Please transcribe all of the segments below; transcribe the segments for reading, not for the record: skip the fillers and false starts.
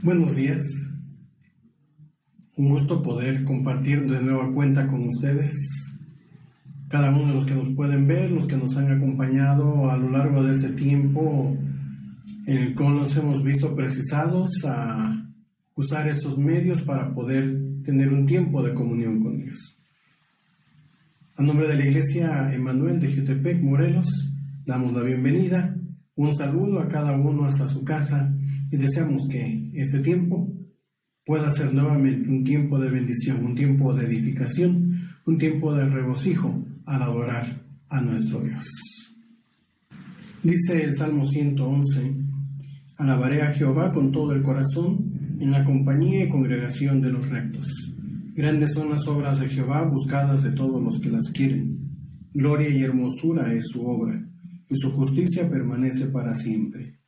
Buenos días, un gusto poder compartir de nueva cuenta con ustedes, cada uno de los que nos pueden ver, los que nos han acompañado a lo largo de este tiempo en el cual nos hemos visto precisados a usar estos medios para poder tener un tiempo de comunión con Dios. A nombre de la Iglesia Emmanuel de Jutepec, Morelos, damos la bienvenida, un saludo a cada uno hasta su casa y deseamos que este tiempo pueda ser nuevamente un tiempo de bendición, un tiempo de edificación, un tiempo de regocijo al adorar a nuestro Dios. Dice el Salmo 111, alabaré a Jehová con todo el corazón, en la compañía y congregación de los rectos. Grandes son las obras de Jehová, buscadas de todos los que las quieren. Gloria y hermosura es su obra, y su justicia permanece para siempre.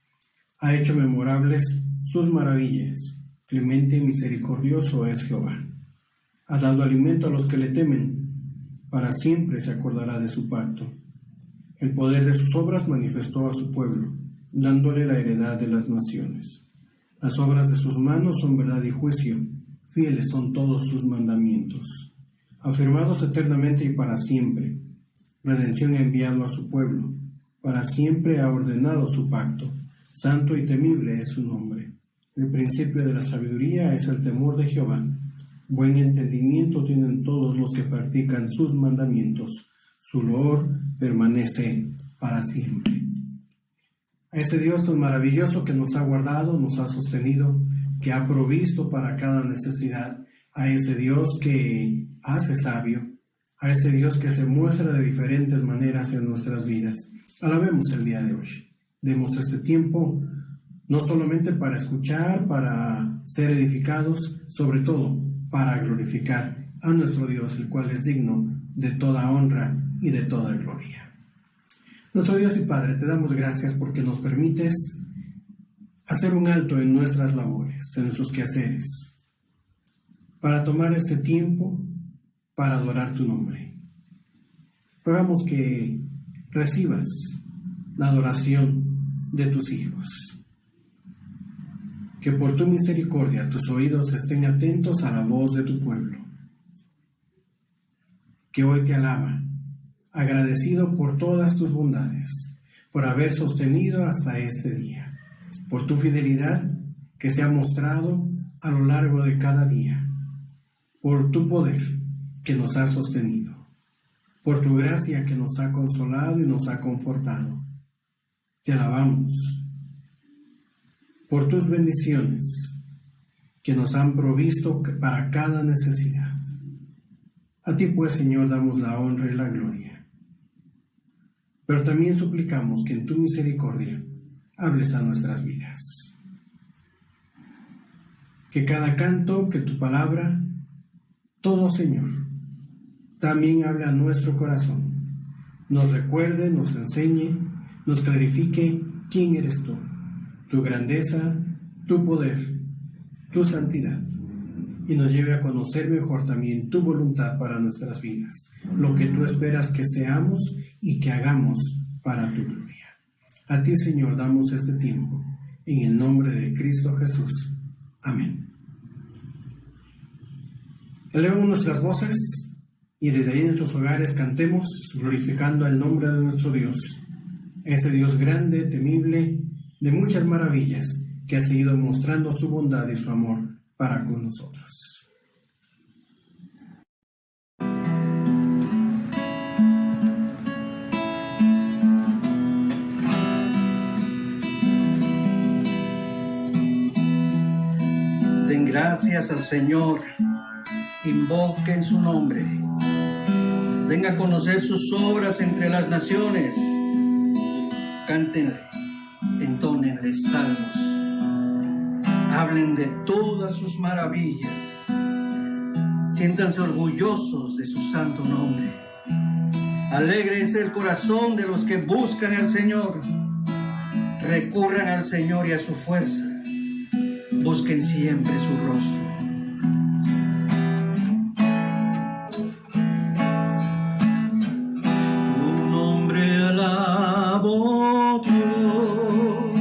Ha hecho memorables sus maravillas, clemente y misericordioso es Jehová. Ha dado alimento a los que le temen, para siempre se acordará de su pacto. El poder de sus obras manifestó a su pueblo, dándole la heredad de las naciones. Las obras de sus manos son verdad y juicio, fieles son todos sus mandamientos. Afirmados eternamente y para siempre, redención ha enviado a su pueblo, para siempre ha ordenado su pacto. Santo y temible es su nombre. El principio de la sabiduría es el temor de Jehová. Buen entendimiento tienen todos los que practican sus mandamientos. Su loor permanece para siempre. A ese Dios tan maravilloso que nos ha guardado, nos ha sostenido, que ha provisto para cada necesidad, a ese Dios que hace sabio, a ese Dios que se muestra de diferentes maneras en nuestras vidas. Alabemos el día de hoy. Demos este tiempo no solamente para escuchar, para ser edificados, sobre todo para glorificar a nuestro Dios, el cual es digno de toda honra y de toda gloria. Nuestro Dios y Padre, te damos gracias porque nos permites hacer un alto en nuestras labores, en nuestros quehaceres, para tomar este tiempo para adorar tu nombre. Rogamos que recibas la adoración de tus hijos, que por tu misericordia tus oídos estén atentos a la voz de tu pueblo, que hoy te alaba, agradecido por todas tus bondades, por haber sostenido hasta este día, por tu fidelidad que se ha mostrado a lo largo de cada día, por tu poder que nos ha sostenido, por tu gracia que nos ha consolado y nos ha confortado. Te alabamos por tus bendiciones que nos han provisto para cada necesidad. A ti pues, Señor, damos la honra y la gloria. Pero también suplicamos que en tu misericordia hables a nuestras vidas. Que cada canto, que tu palabra, todo, Señor, también hable a nuestro corazón. Nos recuerde, nos enseñe, nos clarifique quién eres tú, tu grandeza, tu poder, tu santidad. y nos lleve a conocer mejor también tu voluntad para nuestras vidas, lo que tú esperas que seamos y que hagamos para tu gloria. A ti, Señor, damos este tiempo, en el nombre de Cristo Jesús. Amén. Elevemos nuestras voces y desde ahí en nuestros hogares cantemos glorificando el nombre de nuestro Dios, ese Dios grande, temible, de muchas maravillas, que ha seguido mostrando su bondad y su amor para con nosotros. Den gracias al Señor, invoquen su nombre, den a conocer sus obras entre las naciones, cántenle, entónenle salmos, hablen de todas sus maravillas, siéntanse orgullosos de su santo nombre, alégrense el corazón de los que buscan al Señor, recurran al Señor y a su fuerza, busquen siempre su rostro. Tu nombre alabo, Dios.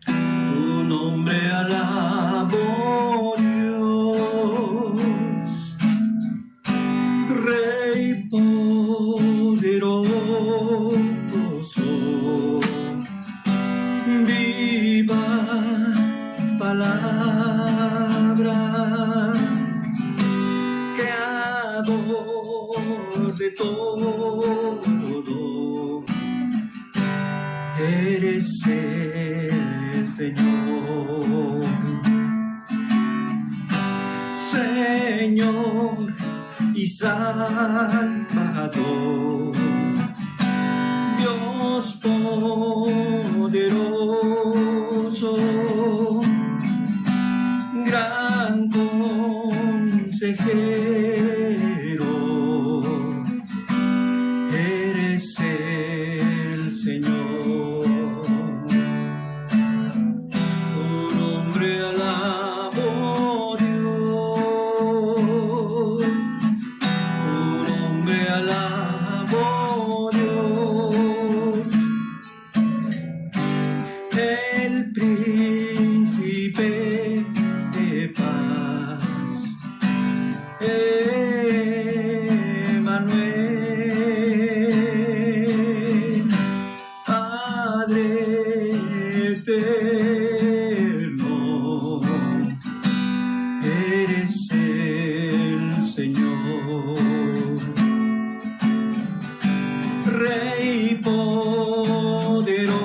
Tu nombre alabo, Dios. Rey poderoso, viva palabra, creador de todo, eres el Señor. Señor y Salvador, Dios poderoso, gran consejero, eres el Señor. Tu nombre alabo, Dios. Tu nombre alabo, Dios. El príncipe de paz, Emmanuel, Padre eterno, eres el Señor. Rey poderoso,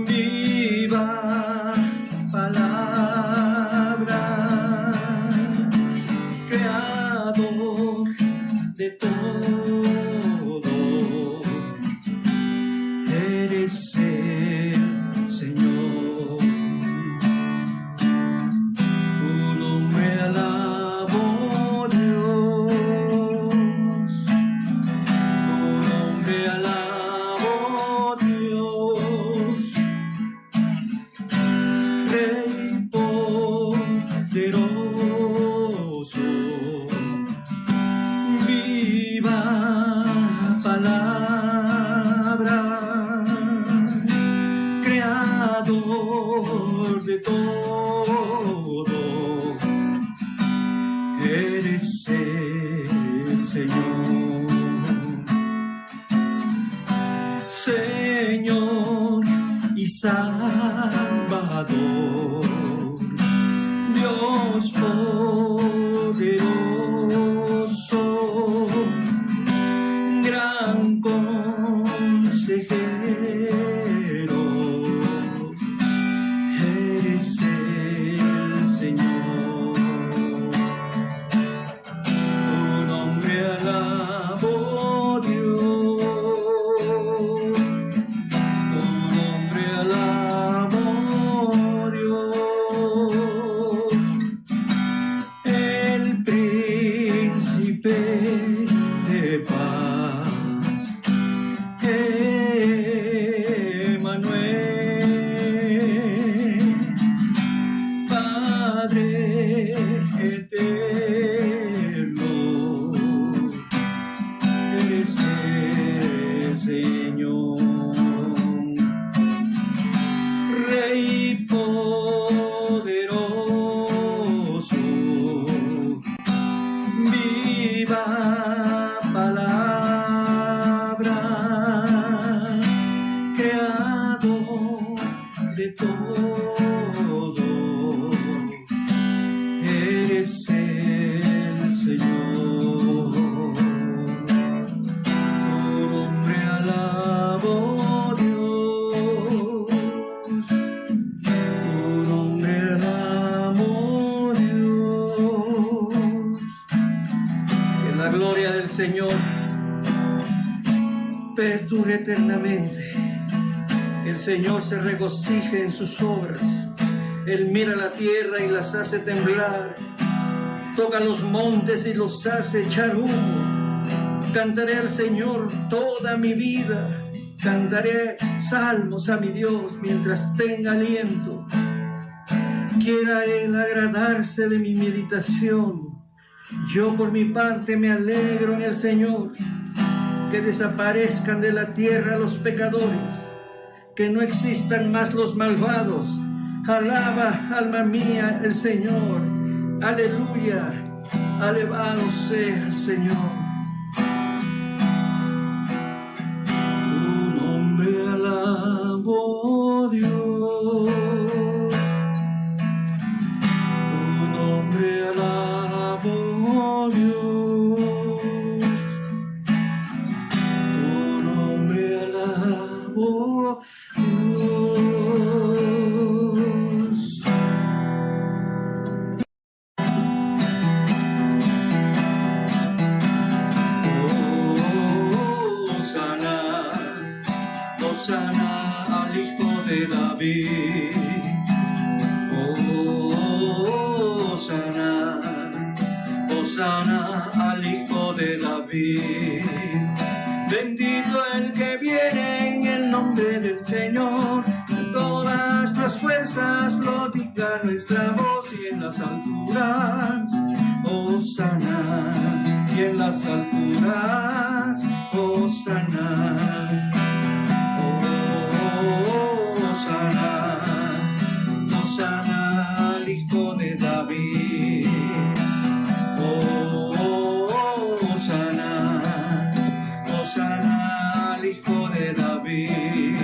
viva palabra, creador de todo, eres el Señor. Tu nombre alabo, Dios. Tu nombre alabo, Dios. Rey poderoso, viva palabra, creador de todo, eres el Señor. Señor y Salvador, Dios poderoso, gran consejero, eres el Señor. Tu nombre alabo, Dios. Tu nombre alabo, Dios. El príncipe de paz, Emmanuel, Señor perdure eternamente. El Señor se regocije en sus obras. Él mira la tierra y las hace temblar. Toca los montes y los hace echar humo. Cantaré al Señor toda mi vida. Cantaré salmos a mi Dios mientras tenga aliento. Quiera Él agradarse de mi meditación. Yo por mi parte me alegro en el Señor. Que desaparezcan de la tierra los pecadores. Que no existan más los malvados. Alaba, alma mía, el Señor. Aleluya, alabado sea el Señor. Tu nombre alabo, Dios. Tu nombre alabo, Dios. Tu nombre alabo, Dios. Hosana al Hijo de David. Hosana, Hosana al Hijo de David. Bendito el que viene en el nombre del Señor. Todas las fuerzas lo diga nuestra voz y en las alturas. Hosana, y en las alturas. Hosana. Hosana, Hosana al Hijo de David. Hosana, Hosana al Hijo de David.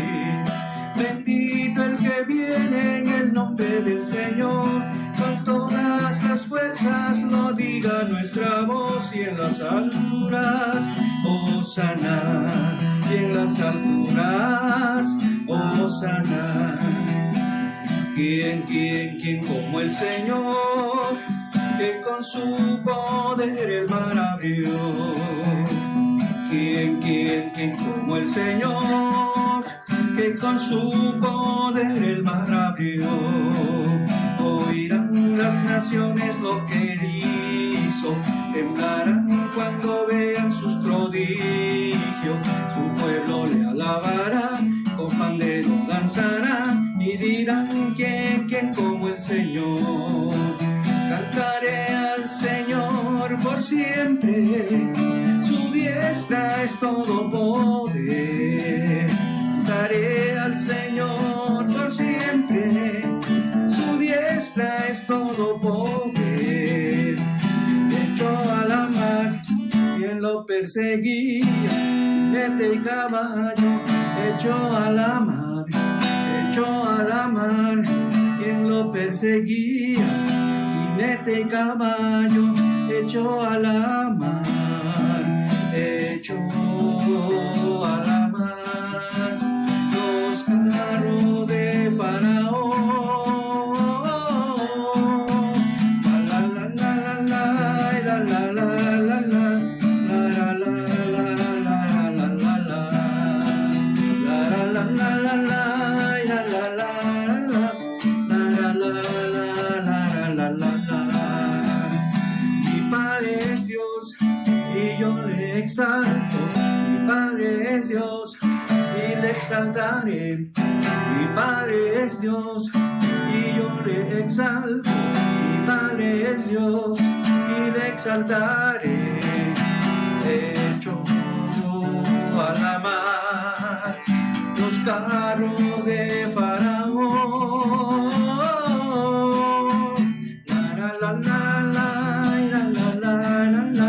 Bendito el que viene en el nombre del Señor. Con todas las fuerzas lo diga nuestra voz y en las alturas. Hosana, y en las alturas. Hosana. ¿Quién como el Señor, que con su poder el mar abrió? ¿Quién como el Señor, que con su poder el mar abrió? Oirán las naciones lo que él hizo, temblarán cuando vean sus prodigios. Su pueblo le alabará, con pandero danzará y dirán ¿quién como el Señor? Cantaré al Señor por siempre, su diestra es todo poder. Cantaré al Señor por siempre, su diestra es todo poder. Echó a la mar quien lo perseguía, jinete y caballo. Echó a la mar, quien lo perseguía, jinete y caballo, echó a la mar, echó a la mar, los carros de Faraón. La la la la la la la la la. Exalto, mi Padre es Dios y le exaltaré. Mi Padre es Dios y yo le exalto. Mi Padre es Dios y le exaltaré. Echó a la mar los carros de Faraón. La la la la la la la la.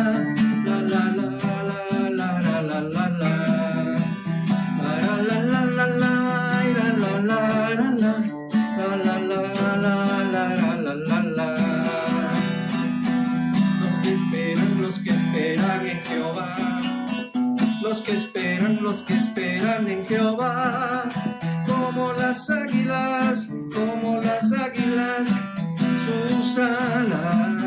Los que esperan en Jehová, como las águilas, sus alas.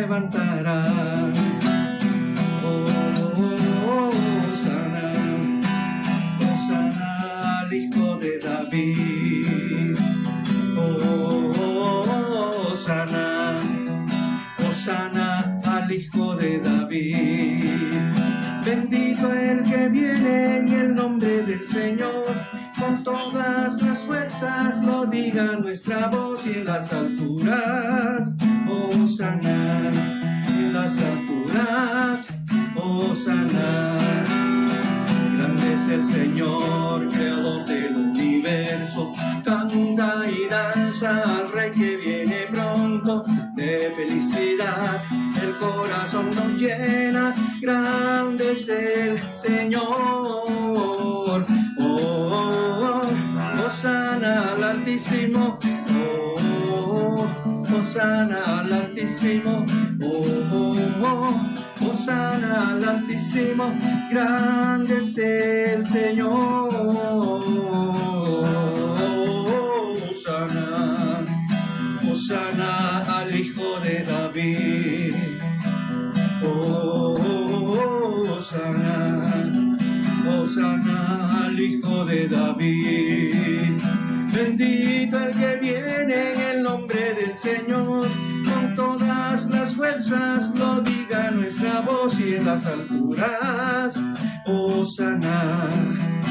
levantará. Hosana, Hosana al Hijo de David. Hosana, Hosana al Hijo de David. Bendito el que viene en el nombre del Señor. Con todas las fuerzas lo diga nuestra voz y en las alturas. Hosana, en las alturas. Hosana. Grande es el Señor, creador del universo. Canta y danza al Rey que viene pronto. De felicidad el corazón nos llena. Grande es el Señor. Hosana al Altísimo. Hosana al Altísimo. Hosana al Altísimo. Grande es el Señor. Hosana, Hosana al Hijo de David. Hosana, Hosana al Hijo de David. Bendito el que viene en el nombre del Señor. Con todas las fuerzas lo diga nuestra voz y en las alturas. Hosana,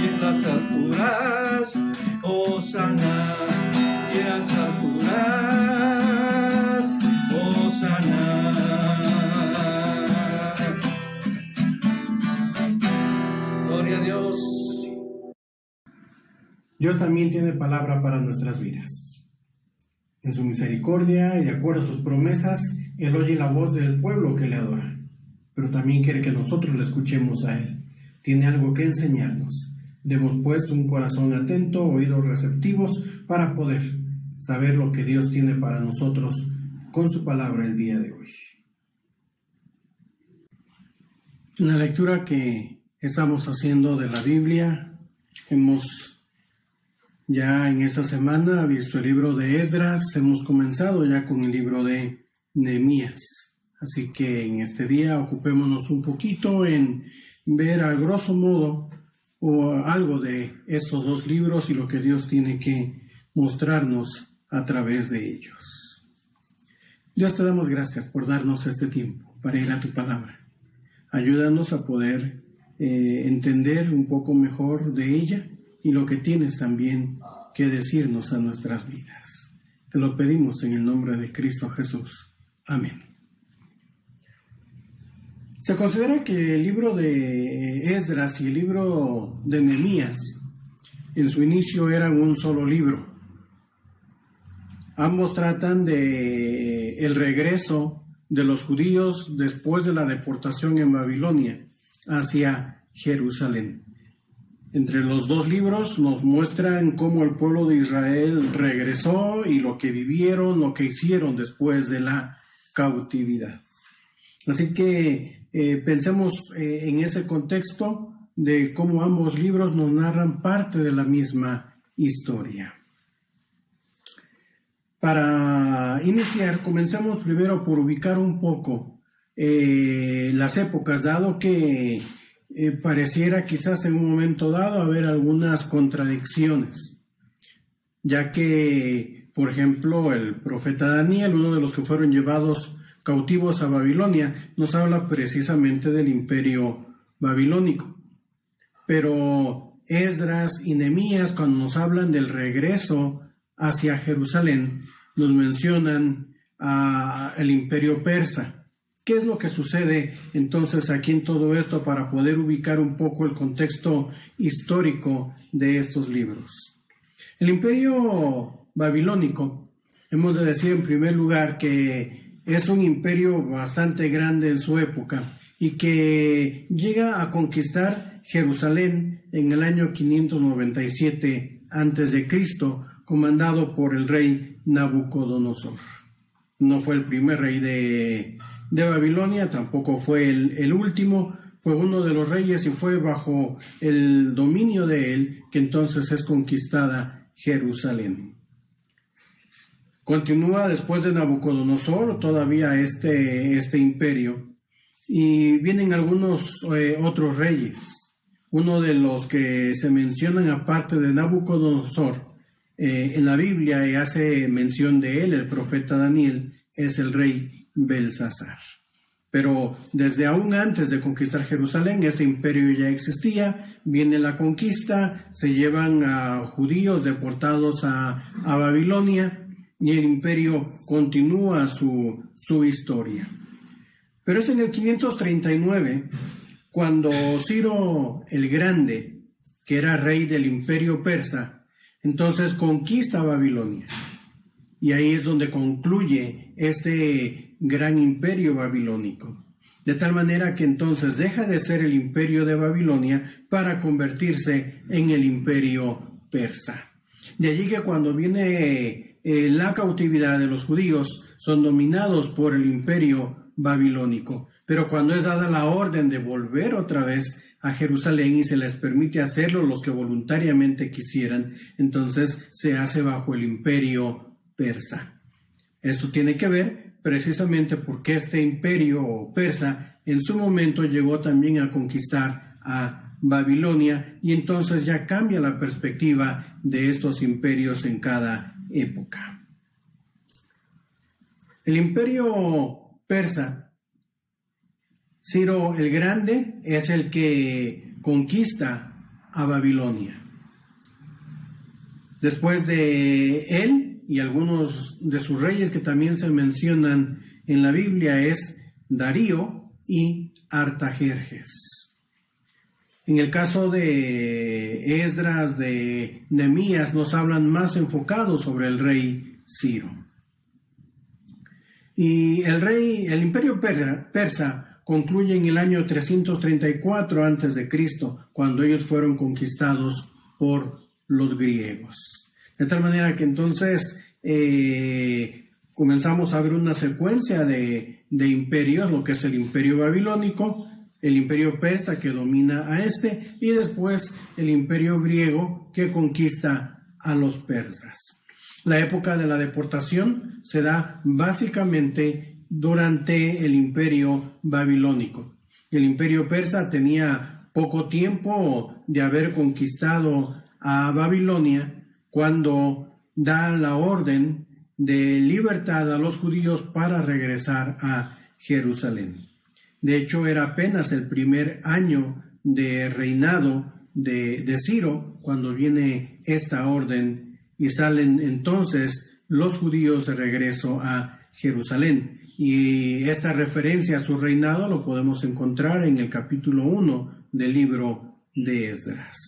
y en las alturas. Hosana, y en las alturas. Hosana. Gloria a Dios. Dios también tiene palabra para nuestras vidas. En su misericordia y de acuerdo a sus promesas, Él oye la voz del pueblo que le adora, pero también quiere que nosotros le escuchemos a Él. Tiene algo que enseñarnos. Demos pues un corazón atento, oídos receptivos, para poder saber lo que Dios tiene para nosotros con su palabra el día de hoy. En la lectura que estamos haciendo de la Biblia, hemos ya en esta semana visto el libro de Esdras, hemos comenzado ya con el libro de Nehemías. Así que en este día ocupémonos un poquito en ver a grosso modo o algo de estos dos libros y lo que Dios tiene que mostrarnos a través de ellos. Dios, te damos gracias por darnos este tiempo para ir a tu palabra. Ayúdanos a poder entender un poco mejor de ella y lo que tienes también que decirnos a nuestras vidas. Te lo pedimos en el nombre de Cristo Jesús. Amén. Se considera que el libro de Esdras y el libro de Nehemías en su inicio eran un solo libro. Ambos tratan de el regreso de los judíos después de la deportación en Babilonia hacia Jerusalén. Entre los dos libros nos muestran cómo el pueblo de Israel regresó y lo que vivieron, lo que hicieron después de la cautividad. Así que pensemos en ese contexto de cómo ambos libros nos narran parte de la misma historia. Para iniciar, comencemos primero por ubicar un poco las épocas, dado que pareciera quizás en un momento dado haber algunas contradicciones, ya que, por ejemplo, el profeta Daniel, uno de los que fueron llevados cautivos a Babilonia, nos habla precisamente del imperio babilónico. Pero Esdras y Nehemías, cuando nos hablan del regreso hacia Jerusalén, nos mencionan el imperio persa. ¿Qué es lo que sucede entonces aquí en todo esto para poder ubicar un poco el contexto histórico de estos libros? El imperio babilónico, hemos de decir en primer lugar que es un imperio bastante grande en su época y que llega a conquistar Jerusalén en el año 597 a.C., comandado por el rey Nabucodonosor. No fue el primer rey de Babilonia, tampoco fue el último, fue uno de los reyes y fue bajo el dominio de él que entonces es conquistada Jerusalén. Continúa después de Nabucodonosor todavía este imperio, y vienen algunos otros reyes. Uno de los que se mencionan aparte de Nabucodonosor en la Biblia, y hace mención de él el profeta Daniel, es el rey Belsasar. Pero desde aún antes de conquistar Jerusalén, ese imperio ya existía. Viene la conquista, se llevan a judíos deportados a Babilonia, y el imperio continúa su historia. Pero es en el 539 cuando Ciro el Grande, que era rey del imperio persa, entonces conquista Babilonia. Y ahí es donde concluye este gran imperio babilónico. De tal manera que entonces deja de ser el imperio de Babilonia para convertirse en el imperio persa. De allí que cuando viene la cautividad de los judíos, son dominados por el imperio babilónico. Pero cuando es dada la orden de volver otra vez a Jerusalén y se les permite hacerlo los que voluntariamente quisieran, entonces se hace bajo el imperio persa. Esto tiene que ver precisamente porque este imperio persa en su momento llegó también a conquistar a Babilonia, y entonces ya cambia la perspectiva de estos imperios en cada época. El imperio persa, Ciro el Grande, es el que conquista a Babilonia. Después de él y algunos de sus reyes que también se mencionan en la Biblia es Darío y Artajerjes. En el caso de Esdras, de Nehemías, nos hablan más enfocados sobre el rey Ciro. Y el imperio persa concluye en el año 334 a.C., cuando ellos fueron conquistados por los griegos. De tal manera que entonces comenzamos a ver una secuencia de imperios, lo que es el imperio babilónico, el imperio persa que domina a y después el imperio griego que conquista a los persas. La época de la deportación se da básicamente durante el imperio babilónico. El imperio persa tenía poco tiempo de haber conquistado a Babilonia cuando da la orden de libertad a los judíos para regresar a Jerusalén. De hecho, era apenas el primer año de reinado de Ciro cuando viene esta orden, y salen entonces los judíos de regreso a Jerusalén. Y esta referencia a su reinado lo podemos encontrar en el capítulo 1 del libro de Esdras.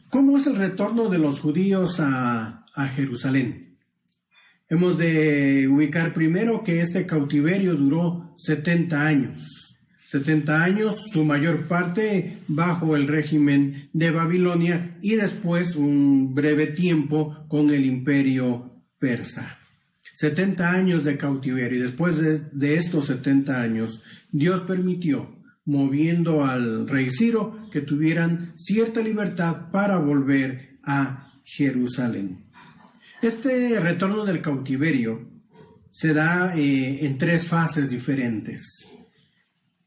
¿Cómo es el retorno de los judíos a Jerusalén? Hemos de ubicar primero que este cautiverio duró 70 años. 70 años, su mayor parte bajo el régimen de Babilonia, y después un breve tiempo con el imperio persa. 70 años de cautiverio, y después de estos 70 años, Dios permitió, moviendo al rey Ciro, que tuvieran cierta libertad para volver a Jerusalén. Este retorno del cautiverio se da en tres fases diferentes.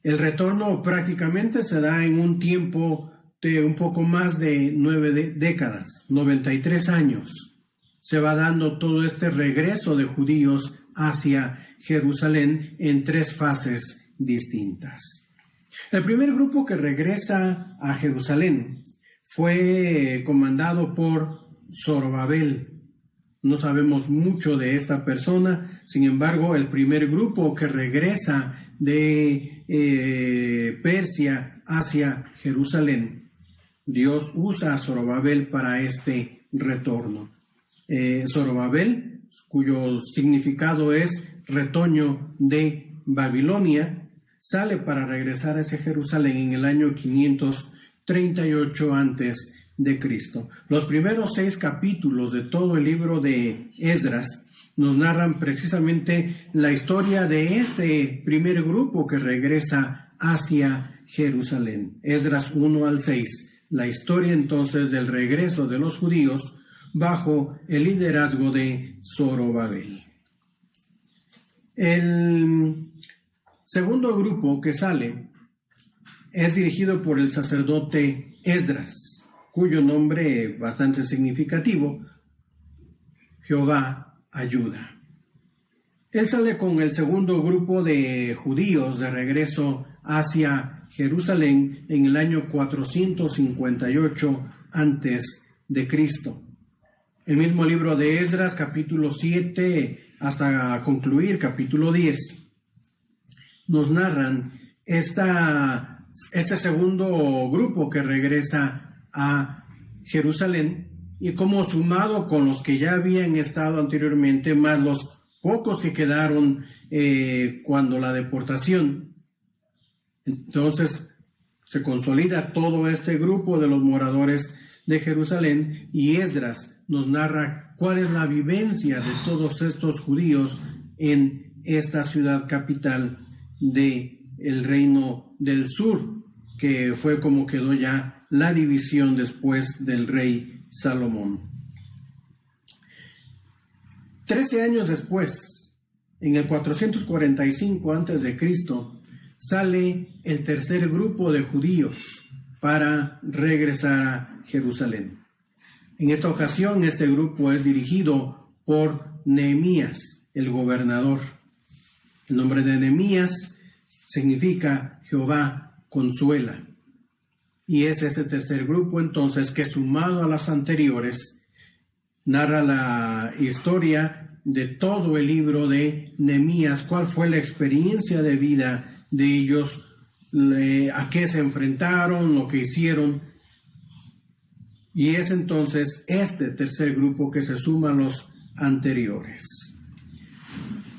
El retorno prácticamente se da en un tiempo de un poco más de 9 décadas, 93 años. Se va dando todo este regreso de judíos hacia Jerusalén en tres fases distintas. El primer grupo que regresa a Jerusalén fue comandado por Zorobabel. No sabemos mucho de esta persona, sin embargo, el primer grupo que regresa de Persia hacia Jerusalén, Dios usa a Zorobabel para este retorno. Zorobabel, cuyo significado es retoño de Babilonia, sale para regresar hacia Jerusalén en el año 538 a.C. Los primeros 6 capítulos de todo el libro de Esdras nos narran precisamente la historia de este primer grupo que regresa hacia Jerusalén. Esdras 1 al 6, la historia entonces del regreso de los judíos bajo el liderazgo de Zorobabel. El segundo grupo que sale es dirigido por el sacerdote Esdras, cuyo nombre bastante significativo, Jehová ayuda. Él sale con el segundo grupo de judíos de regreso hacia Jerusalén en el año 458 antes de Cristo. El mismo libro de Esdras, capítulo 7 hasta concluir capítulo 10, nos narran este segundo grupo que regresa a Jerusalén y cómo, sumado con los que ya habían estado anteriormente, más los pocos que quedaron cuando la deportación, entonces se consolida todo este grupo de los moradores de Jerusalén, y Esdras nos narra cuál es la vivencia de todos estos judíos en esta ciudad capital del reino del sur, que fue como quedó ya la división después del rey Salomón. 13 años después, en el 445 a.C., sale el tercer grupo de judíos para regresar a Jerusalén. En esta ocasión, este grupo es dirigido por Nehemías, el gobernador. El nombre de Nehemías significa Jehová consuela. Y es ese tercer grupo entonces que, sumado a las anteriores, narra la historia de todo el libro de Nehemías, cuál fue la experiencia de vida de ellos, a qué se enfrentaron, lo que hicieron. Y es entonces este tercer grupo que se suma a los anteriores.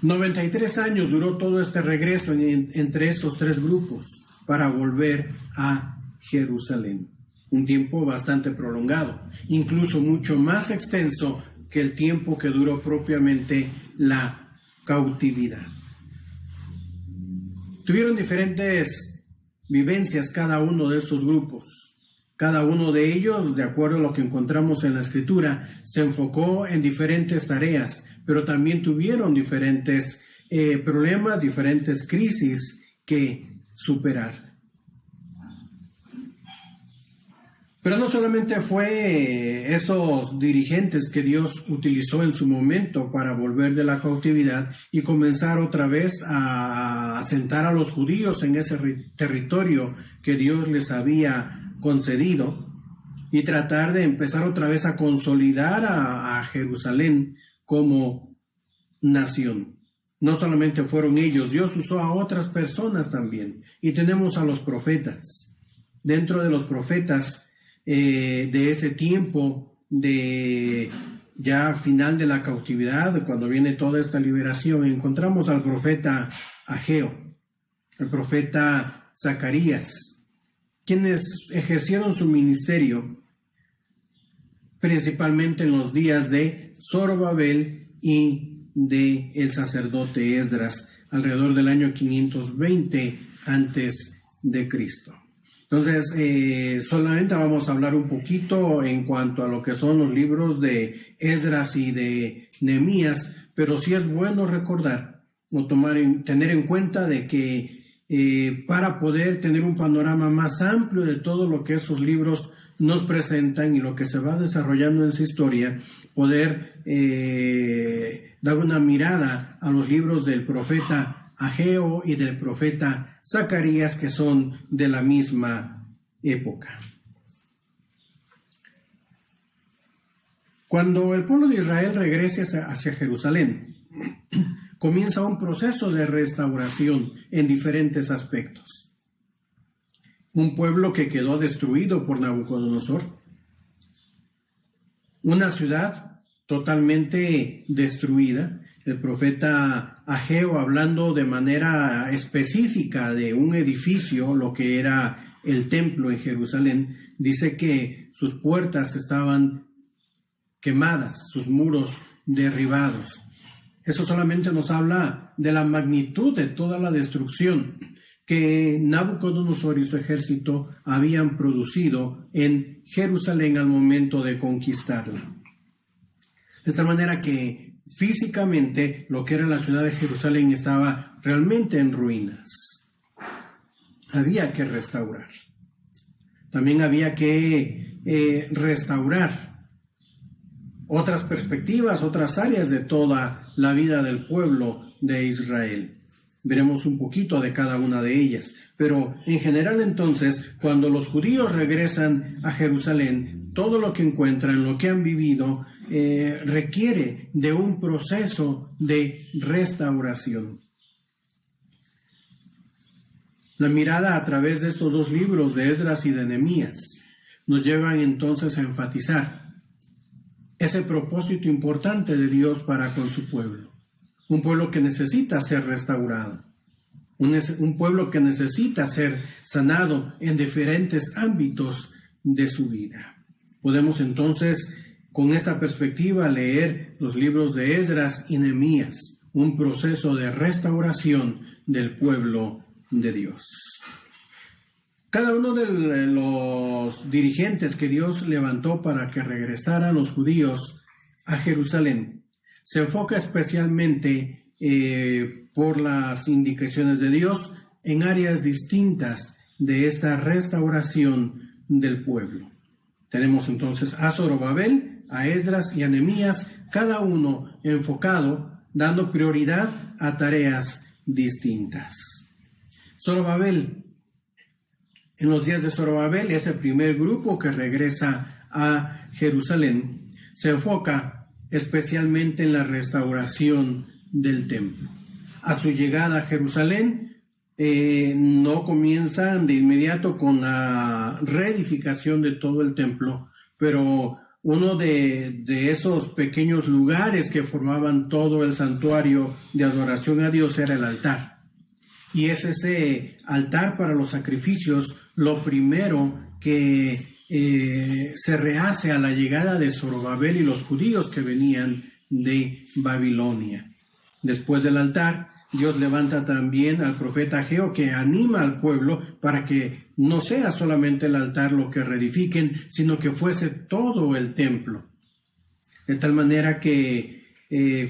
93 años duró todo este regreso entre esos tres grupos para volver a Jerusalén. Un tiempo bastante prolongado, incluso mucho más extenso que el tiempo que duró propiamente la cautividad. Tuvieron diferentes vivencias cada uno de estos grupos. Cada uno de ellos, de acuerdo a lo que encontramos en la Escritura, se enfocó en diferentes tareas, pero también tuvieron diferentes problemas, diferentes crisis que superar. Pero no solamente fue estos dirigentes que Dios utilizó en su momento para volver de la cautividad y comenzar otra vez a asentar a los judíos en ese territorio que Dios les había concedido y tratar de empezar otra vez a consolidar a Jerusalén como nación. No solamente fueron ellos, Dios usó a otras personas también. Y tenemos a los profetas. Dentro de los profetas de ese tiempo de ya final de la cautividad, cuando viene toda esta liberación, encontramos al profeta Ageo, el profeta Zacarías, quienes ejercieron su ministerio principalmente en los días de Zorobabel y de el sacerdote Esdras, alrededor del año 520 antes de Cristo. Entonces, solamente vamos a hablar un poquito en cuanto a lo que son los libros de Esdras y de Nehemías, pero sí es bueno recordar o tener en cuenta de que para poder tener un panorama más amplio de todo lo que esos libros nos presentan y lo que se va desarrollando en su historia, poder dar una mirada a los libros del profeta Ageo y del profeta Zacarías, que son de la misma época. Cuando el pueblo de Israel regrese hacia Jerusalén, comienza un proceso de restauración en diferentes aspectos. Un pueblo que quedó destruido por Nabucodonosor, una ciudad totalmente destruida. El profeta Ageo, hablando de manera específica de un edificio, lo que era el templo en Jerusalén, dice que sus puertas estaban quemadas, sus muros derribados. Eso solamente nos habla de la magnitud de toda la destrucción que Nabucodonosor y su ejército habían producido en Jerusalén al momento de conquistarla. De tal manera que físicamente lo que era la ciudad de Jerusalén estaba realmente en ruinas. Había que restaurar. También había que restaurar otras perspectivas, otras áreas de toda la vida del pueblo de Israel. Veremos un poquito de cada una de ellas. Pero en general entonces, cuando los judíos regresan a Jerusalén, todo lo que encuentran, lo que han vivido, requiere de un proceso de restauración. La mirada a través de estos dos libros de Esdras y de Nehemías nos llevan entonces a enfatizar ese propósito importante de Dios para con su pueblo. Un pueblo que necesita ser restaurado. Un pueblo que necesita ser sanado en diferentes ámbitos de su vida. Podemos entonces, con esta perspectiva, leer los libros de Esdras y Nehemías, un proceso de restauración del pueblo de Dios. Cada uno de los dirigentes que Dios levantó para que regresaran los judíos a Jerusalén se enfoca especialmente por las indicaciones de Dios en áreas distintas de esta restauración del pueblo. Tenemos entonces a Zorobabel, a Esdras y a Nehemías, cada uno enfocado, dando prioridad a tareas distintas. Zorobabel, en los días de Zorobabel, ese primer grupo que regresa a Jerusalén, se enfoca especialmente en la restauración del templo. A su llegada a Jerusalén, no comienzan de inmediato con la reedificación de todo el templo, pero uno de esos pequeños lugares que formaban todo el santuario de adoración a Dios era el altar. Y es ese altar para los sacrificios lo primero que se rehace a la llegada de Zorobabel y los judíos que venían de Babilonia. Después del altar, Dios levanta también al profeta Ageo, que anima al pueblo para que no sea solamente el altar lo que reedifiquen, sino que fuese todo el templo. De tal manera que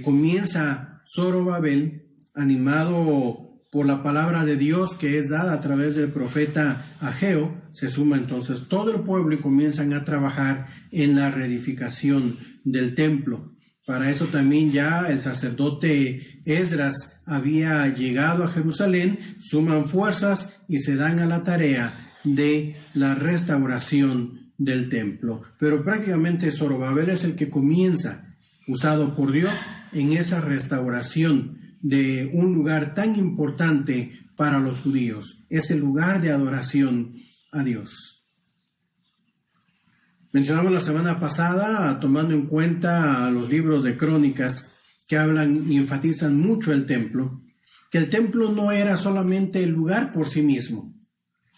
comienza Zorobabel, animado por la palabra de Dios que es dada a través del profeta Ageo, se suma entonces todo el pueblo y comienzan a trabajar en la reedificación del templo. Para eso también ya el sacerdote Esdras había llegado a Jerusalén, suman fuerzas y se dan a la tarea de la restauración del templo. Pero prácticamente Zorobabel es el que comienza, usado por Dios, en esa restauración de un lugar tan importante para los judíos, ese lugar de adoración a Dios. Mencionamos la semana pasada, tomando en cuenta los libros de Crónicas que hablan y enfatizan mucho el templo, que el templo no era solamente el lugar por sí mismo.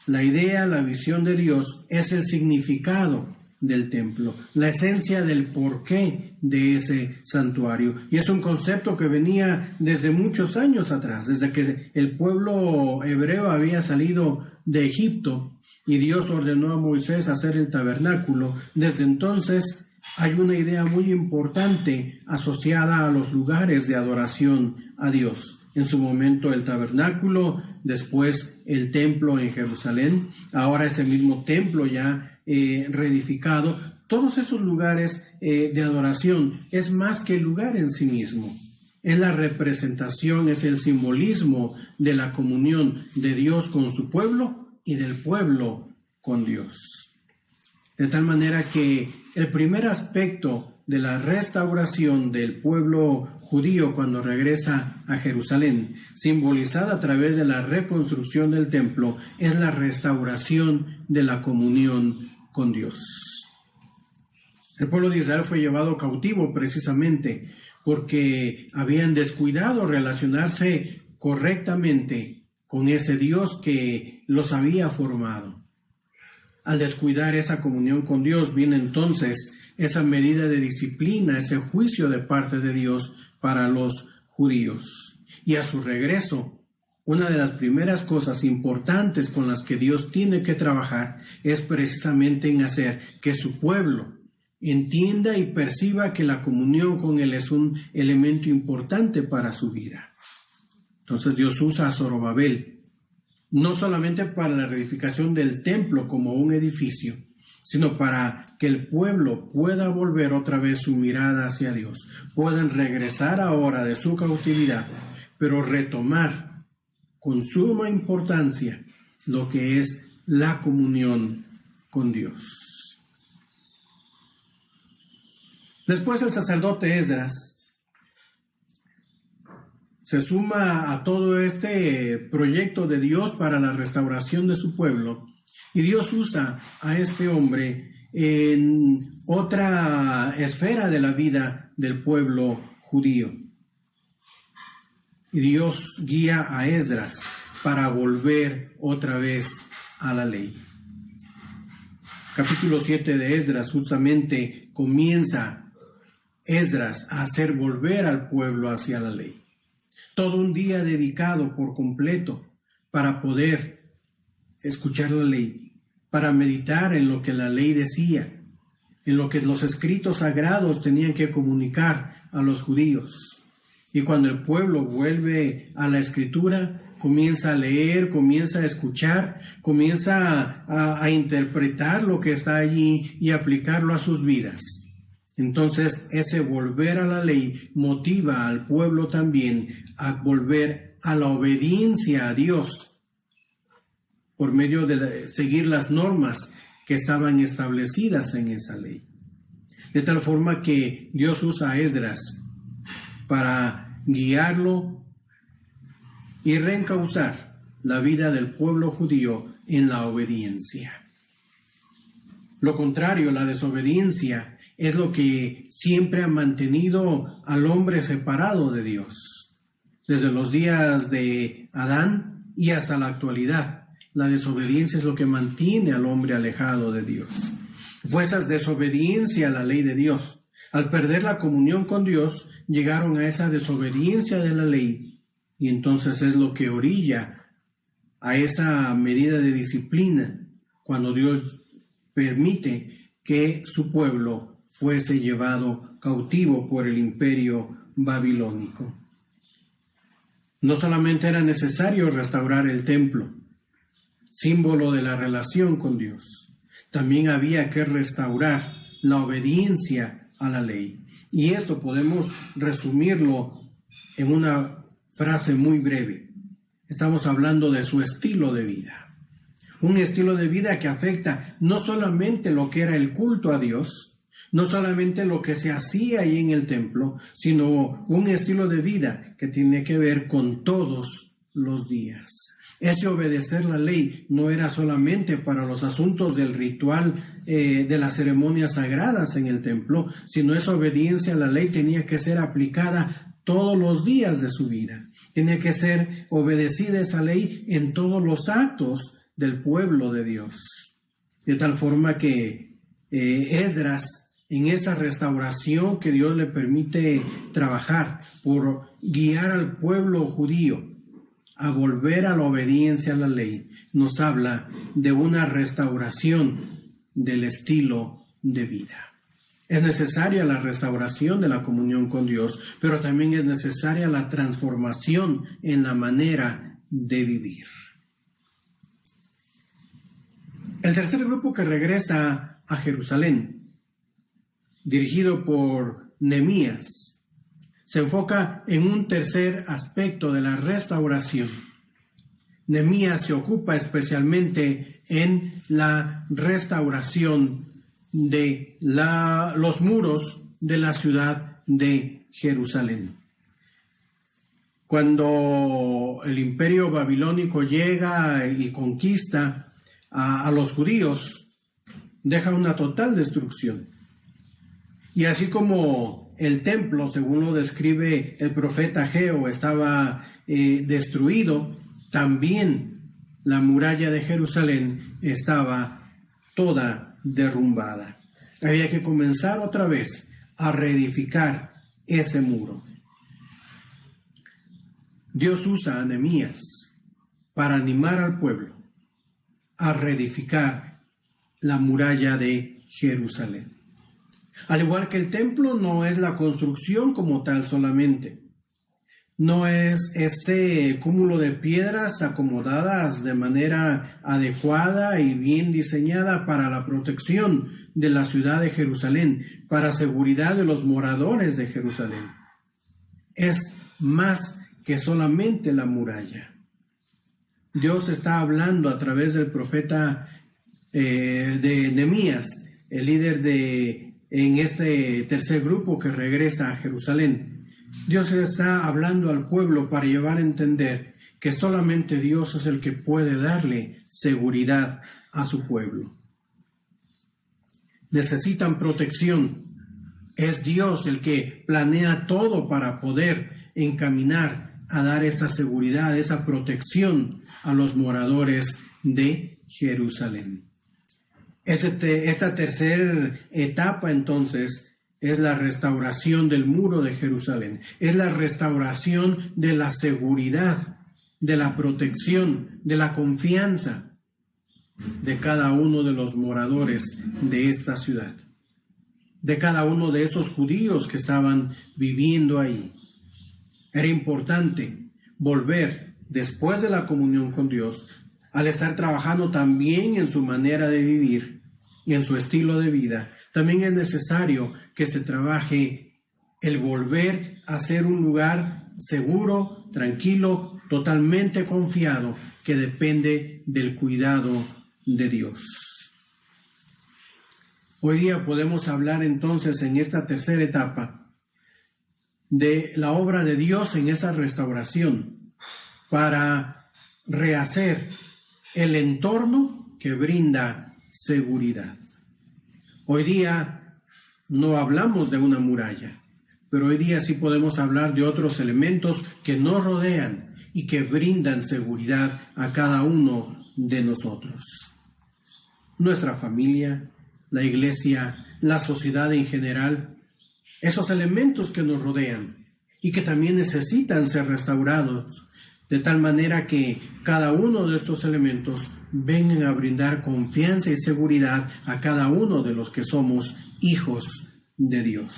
La idea, la visión de Dios es el significado del templo, la esencia del porqué de ese santuario. Y es un concepto que venía desde muchos años atrás, desde que el pueblo hebreo había salido de Egipto y Dios ordenó a Moisés hacer el tabernáculo. Desde entonces hay una idea muy importante asociada a los lugares de adoración a Dios. En su momento el tabernáculo, después el templo en Jerusalén, ahora ese mismo templo ya reedificado. Todos esos lugares de adoración es más que el lugar en sí mismo. Es la representación, es el simbolismo de la comunión de Dios con su pueblo y del pueblo con Dios. De tal manera que el primer aspecto de la restauración del pueblo judío cuando regresa a Jerusalén, simbolizada a través de la reconstrucción del templo, es la restauración de la comunión con Dios. El pueblo de Israel fue llevado cautivo precisamente porque habían descuidado relacionarse correctamente con ese Dios que los había formado. Al descuidar esa comunión con Dios, viene entonces esa medida de disciplina, ese juicio de parte de Dios para los judíos. Y a su regreso, una de las primeras cosas importantes con las que Dios tiene que trabajar es precisamente en hacer que su pueblo entienda y perciba que la comunión con Él es un elemento importante para su vida. Entonces Dios usa a Zorobabel, no solamente para la reedificación del templo como un edificio, sino para que el pueblo pueda volver otra vez su mirada hacia Dios, puedan regresar ahora de su cautividad, pero retomar con suma importancia lo que es la comunión con Dios. Después el sacerdote Esdras se suma a todo este proyecto de Dios para la restauración de su pueblo, y Dios usa a este hombre en otra esfera de la vida del pueblo judío. Y Dios guía a Esdras para volver otra vez a la ley. Capítulo 7 de Esdras justamente comienza Esdras a hacer volver al pueblo hacia la ley. Todo un día dedicado por completo para poder escuchar la ley, para meditar en lo que la ley decía, en lo que los escritos sagrados tenían que comunicar a los judíos. Y cuando el pueblo vuelve a la escritura, comienza a leer, comienza a escuchar, comienza a interpretar lo que está allí y aplicarlo a sus vidas. Entonces, ese volver a la ley motiva al pueblo también a volver a la obediencia a Dios por medio de seguir las normas que estaban establecidas en esa ley. De tal forma que Dios usa a Esdras para guiarlo y reencauzar la vida del pueblo judío en la obediencia. Lo contrario, la desobediencia, es lo que siempre ha mantenido al hombre separado de Dios. Desde los días de Adán y hasta la actualidad, la desobediencia es lo que mantiene al hombre alejado de Dios. Fue esa desobediencia a la ley de Dios. Al perder la comunión con Dios, llegaron a esa desobediencia de la ley, y entonces es lo que orilla a esa medida de disciplina cuando Dios permite que su pueblo fuese llevado cautivo por el imperio babilónico. No solamente era necesario restaurar el templo, símbolo de la relación con Dios, también había que restaurar la obediencia a la ley. Y esto podemos resumirlo en una frase muy breve. Estamos hablando de su estilo de vida. Un estilo de vida que afecta no solamente lo que era el culto a Dios, no solamente lo que se hacía ahí en el templo, sino un estilo de vida que tiene que ver con todos los días. Ese obedecer la ley no era solamente para los asuntos del ritual de las ceremonias sagradas en el templo, sino esa obediencia a la ley tenía que ser aplicada todos los días de su vida. Tenía que ser obedecida esa ley en todos los actos del pueblo de Dios. De tal forma que Esdras, en esa restauración que Dios le permite trabajar por guiar al pueblo judío a volver a la obediencia a la ley, nos habla de una restauración del estilo de vida. Es necesaria la restauración de la comunión con Dios, pero también es necesaria la transformación en la manera de vivir. El tercer grupo que regresa a Jerusalén, dirigido por Nehemías, se enfoca en un tercer aspecto de la restauración. Nehemías se ocupa especialmente en la restauración de los muros de la ciudad de Jerusalén. Cuando el imperio babilónico llega y conquista a los judíos, deja una total destrucción. Y así como el templo, según lo describe el profeta Ageo, estaba destruido, también la muralla de Jerusalén estaba toda derrumbada. Había que comenzar otra vez a reedificar ese muro. Dios usa a Nehemías para animar al pueblo a reedificar la muralla de Jerusalén. Al igual que el templo no es la construcción como tal solamente. No es ese cúmulo de piedras acomodadas de manera adecuada y bien diseñada para la protección de la ciudad de Jerusalén, para seguridad de los moradores de Jerusalén. Es más que solamente la muralla. Dios está hablando a través del profeta de Nehemías, el líder en este tercer grupo que regresa a Jerusalén. Dios está hablando al pueblo para llevar a entender que solamente Dios es el que puede darle seguridad a su pueblo. Necesitan protección. Es Dios el que planea todo para poder encaminar a dar esa seguridad, esa protección a los moradores de Jerusalén. Esta tercera etapa entonces es la restauración del muro de Jerusalén, es la restauración de la seguridad, de la protección, de la confianza de cada uno de los moradores de esta ciudad, de cada uno de esos judíos que estaban viviendo ahí. Era importante volver después de la comunión con Dios, al estar trabajando también en su manera de vivir y en su estilo de vida. También es necesario que se trabaje el volver a ser un lugar seguro, tranquilo, totalmente confiado, que depende del cuidado de Dios. Hoy día podemos hablar entonces en esta tercera etapa de la obra de Dios en esa restauración para rehacer el entorno que brinda seguridad. Hoy día no hablamos de una muralla, pero hoy día sí podemos hablar de otros elementos que nos rodean y que brindan seguridad a cada uno de nosotros. Nuestra familia, la iglesia, la sociedad en general, esos elementos que nos rodean y que también necesitan ser restaurados, de tal manera que cada uno de estos elementos vengan a brindar confianza y seguridad a cada uno de los que somos hijos de Dios.